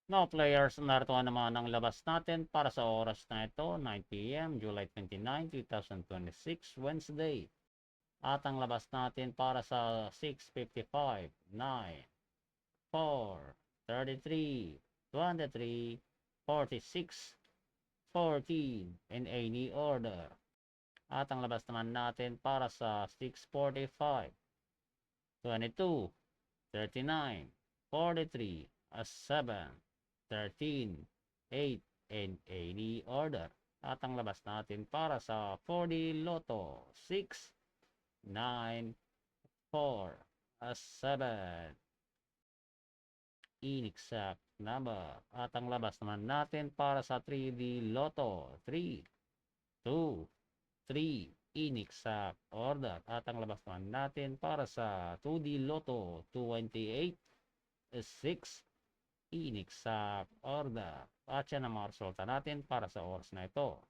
No players, narito naman ang labas natin para sa oras na ito, 9 p.m. July 29, 2026, Wednesday. At ang labas natin para sa 6:55, 9, 4, 33, 23, 46, 14, in any order. At ang labas naman natin para sa 6:45, 22, 39, 43, 7, 13, 8, in any order. At ang labas natin para sa 4D Lotto, 6, 9, 4, 7, inexact number. At ang labas naman natin para sa 3D Lotto, 3, 2, 3, inexact order. At ang labas naman natin para sa 2D Lotto, 28, 6, inexact order. At yan ang mga resulta natin para sa oras na ito.